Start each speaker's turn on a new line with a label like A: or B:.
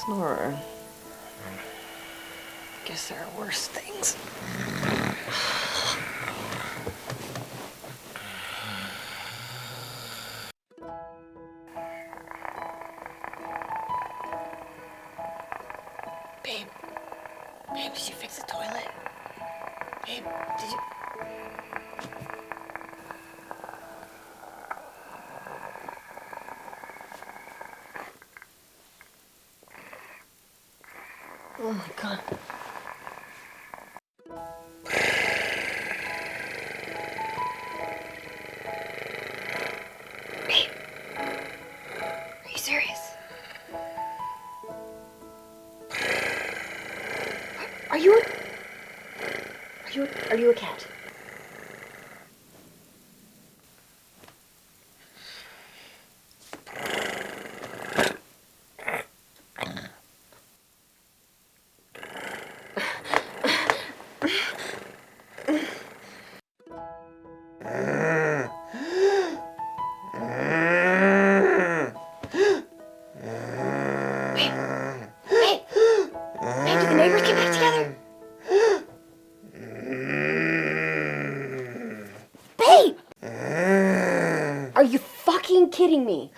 A: snorer. Guess there are worse things. Babe. Babe, did you fix the toilet? Babe, did you... Oh my God. Babe, are you serious? Are you a cat? Babe, did the neighbors get back together? Babe! Are you fucking kidding me?